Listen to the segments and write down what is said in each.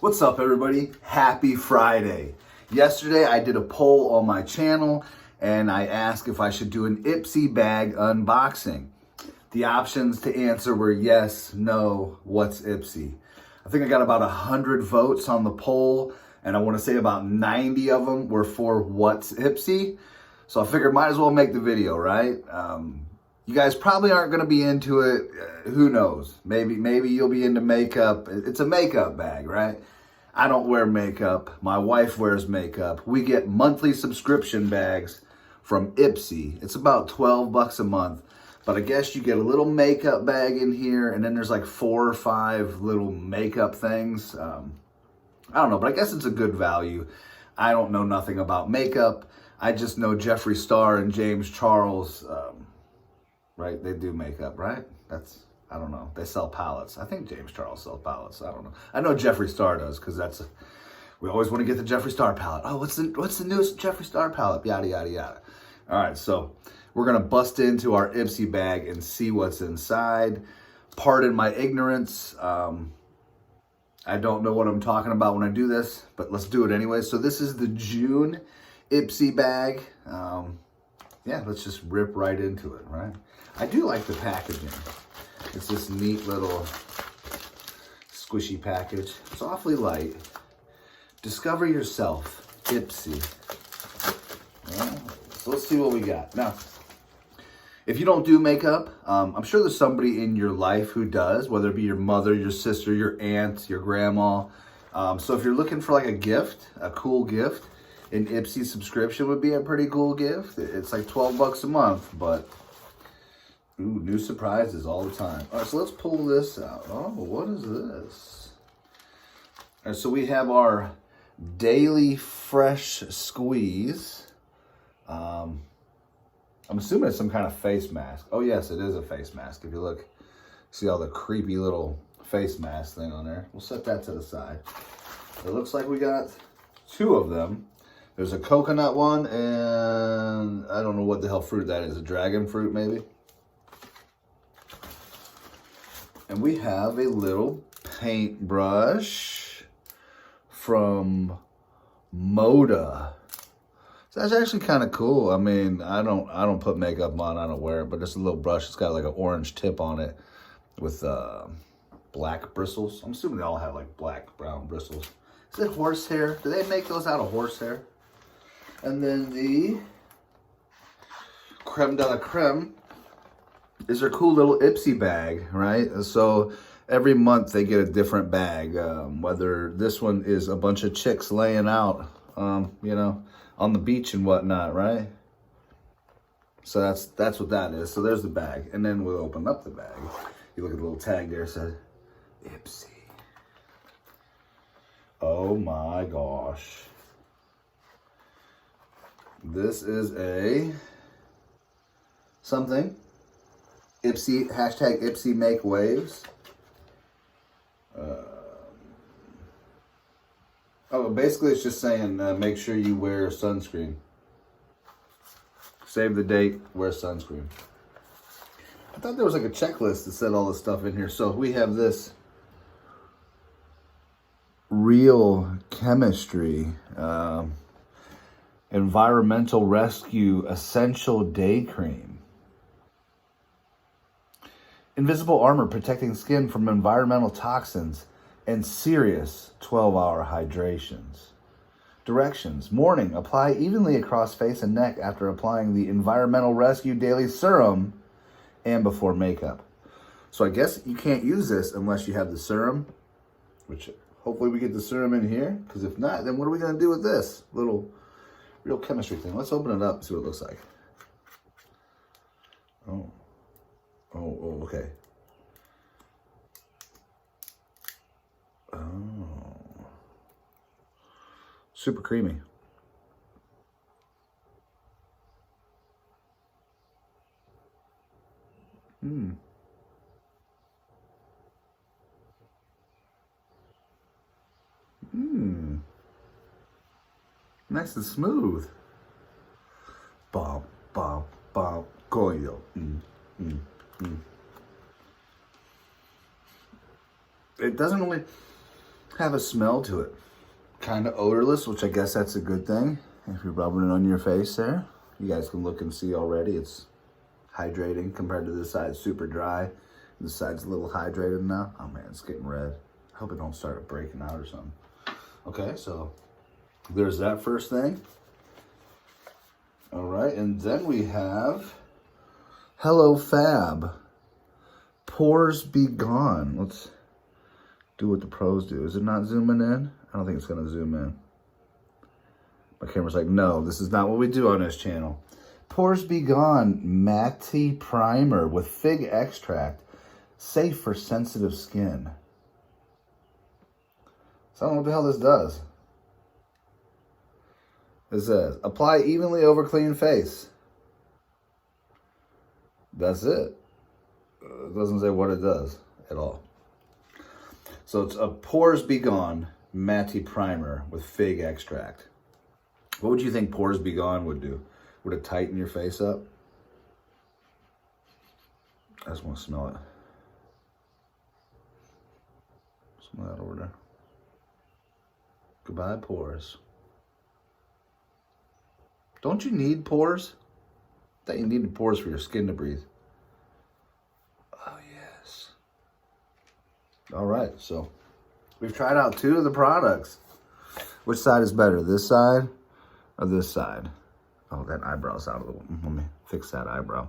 What's up, everybody? Happy Friday. Yesterday I did a poll on my channel and I asked if I should do an IPSY bag unboxing. The options to answer were yes, no, what's IPSY. I think I got about 100 votes on the poll, and I want to say about 90 of them were for what's IPSY. So I figured might as well make the video, right? You guys probably aren't going to be into it. Who knows? Maybe you'll be into makeup. It's a makeup bag, right? I don't wear makeup. My wife wears makeup. We get monthly subscription bags from IPSY. It's about 12 bucks a month. But I guess you get a little makeup bag in here, and then there's like 4 or 5 little makeup things. I don't know, but I guess it's a good value. I don't know nothing about makeup. I just know Jeffree Star and James Charles, right? They do makeup, right? I don't know. They sell palettes. I think James Charles sells palettes. I don't know. I know Jeffree Star does, because we always want to get the Jeffree Star palette. Oh, what's the newest Jeffree Star palette? Yada, yada, yada. All right, so we're going to bust into our IPSY bag and see what's inside. Pardon my ignorance. I don't know what I'm talking about when I do this, but let's do it anyway. So this is the June IPSY bag. Yeah, let's just rip right into it, right? I do like the packaging. It's this neat little squishy package. It's awfully light. Discover yourself, IPSY. Yeah, so let's see what we got. Now, if you don't do makeup, I'm sure there's somebody in your life who does, whether it be your mother, your sister, your aunt, your grandma. So if you're looking for like a gift, a cool gift, an IPSY subscription would be a pretty cool gift. It's like 12 bucks a month, but ooh, new surprises all the time. All right, so let's pull this out. Oh, what is this? All right, so we have our daily fresh squeeze. I'm assuming it's some kind of face mask. Oh, yes, it is a face mask. If you look, see all the creepy little face mask thing on there. We'll set that to the side. It looks like we got 2 of them. There's a coconut one, and I don't know what the hell fruit that is. A dragon fruit, maybe? And we have a little paintbrush from Moda. So that's actually kind of cool. I mean, I don't put makeup on. I don't wear it, but it's a little brush. It's got like an orange tip on it with black bristles. I'm assuming they all have like black, brown bristles. Is it horsehair? Do they make those out of horsehair? And then the creme de la creme is their cool little IPSY bag, right? So every month they get a different bag. Whether this one is a bunch of chicks laying out, you know, on the beach and whatnot, right? So that's what that is. So there's the bag, and then we'll open up the bag. You look at the little tag there, it says IPSY. Oh my gosh. This is a something. IPSY, hashtag IPSY make waves. Oh, basically it's just saying make sure you wear sunscreen. Save the date, wear sunscreen. I thought there was like a checklist that said all this stuff in here. So we have this Real Chemistry Environmental Rescue Essential Day Cream. Invisible armor protecting skin from environmental toxins and serious 12-hour hydrations. Directions. Morning, apply evenly across face and neck after applying the Environmental Rescue Daily Serum and before makeup. So I guess you can't use this unless you have the serum, which hopefully we get the serum in here, because if not, then what are we going to do with this little Real Chemistry thing? Let's open it up and see what it looks like. Oh, okay. Oh, super creamy. Nice and smooth. Bum, bum, bum, coyo. It doesn't really, have a smell to it. Kind of odorless, which I guess that's a good thing. If you're rubbing it on your face there, you guys can look and see already. It's hydrating compared to this side. It's super dry. This side's a little hydrated now. Oh man, it's getting red. I hope it don't start breaking out or something. Okay, so there's that first thing. All right, and then we have Hello Fab. Pores Be Gone. Let's do what the pros do. Is it not zooming in? I don't think it's gonna zoom in. My camera's like, no, this is not what we do on this channel. Pores Be Gone Matte Primer with fig extract. Safe for sensitive skin. So I don't know what the hell this does. It says, apply evenly over clean face. That's it. It doesn't say what it does at all. So it's a Pores Be Gone Matte Primer with fig extract. What would you think Pores Be Gone would do? Would it tighten your face up? I just want to smell it. Smell that over there. Goodbye, pores. Don't you need pores? I thought you needed pores for your skin to breathe. Oh, yes. All right, so we've tried out 2 of the products. Which side is better, this side or this side? Oh, that eyebrow's out of the way. Let me fix that eyebrow.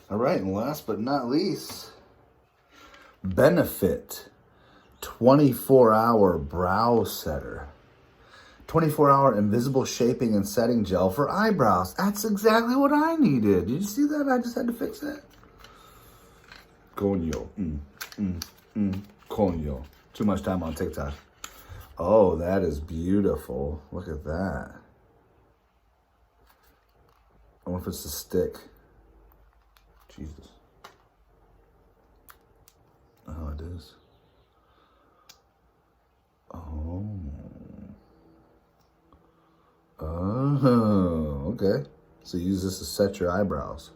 All right, and last but not least, Benefit 24-hour brow setter. 24-hour invisible shaping and setting gel for eyebrows. That's exactly what I needed. Did you see that? I just had to fix that. Coño. Coño. Too much time on TikTok. Oh, that is beautiful. Look at that. I wonder if it's a stick. Jesus. Oh, it is. Oh. Oh, okay. So you use this to set your eyebrows.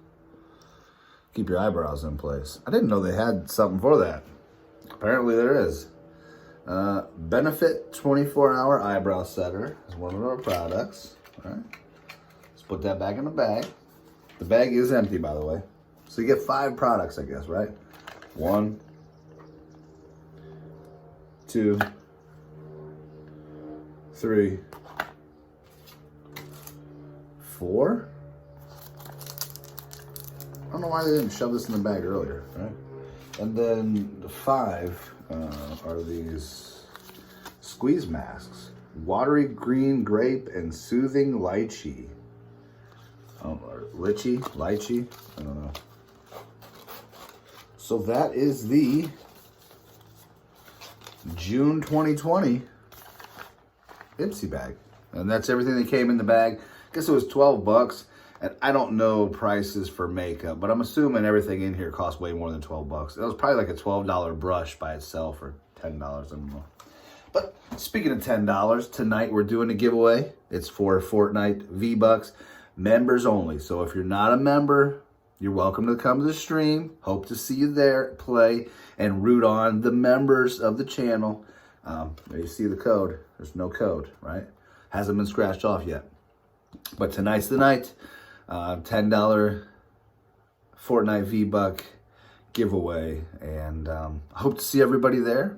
Keep your eyebrows in place. I didn't know they had something for that. Apparently there is. Benefit 24-hour eyebrow setter is one of our products. All right. Let's put that back in the bag. The bag is empty, by the way. So you get 5 products, I guess, right? 1, 2, 3, 4. I don't know why they didn't shove this in the bag earlier, right? And then the 5 are these squeeze masks. Watery green grape and soothing lychee. Oh, or lychee? I don't know. So that is the June 2020 IPSY bag. And that's everything that came in the bag. I guess it was 12 bucks. And I don't know prices for makeup, but I'm assuming everything in here costs way more than 12 bucks. It was probably like a $12 brush by itself or $10, I don't know. But speaking of $10, tonight we're doing a giveaway. It's for Fortnite V-Bucks, members only. So if you're not a member, you're welcome to come to the stream. Hope to see you there, play, and root on the members of the channel. There you see the code. There's no code, right? Hasn't been scratched off yet. But tonight's the night. $10 Fortnite V-Buck giveaway. And I hope to see everybody there.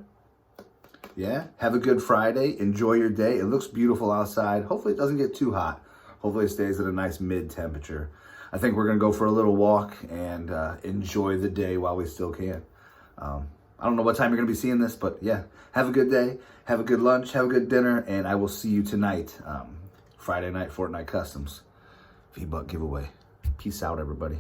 Yeah, have a good Friday. Enjoy your day. It looks beautiful outside. Hopefully it doesn't get too hot. Hopefully it stays at a nice mid-temperature. I think we're going to go for a little walk and enjoy the day while we still can. I don't know what time you're going to be seeing this, but yeah, have a good day. Have a good lunch. Have a good dinner. And I will see you tonight. Friday night Fortnite Customs V-Buck giveaway. Peace out, everybody.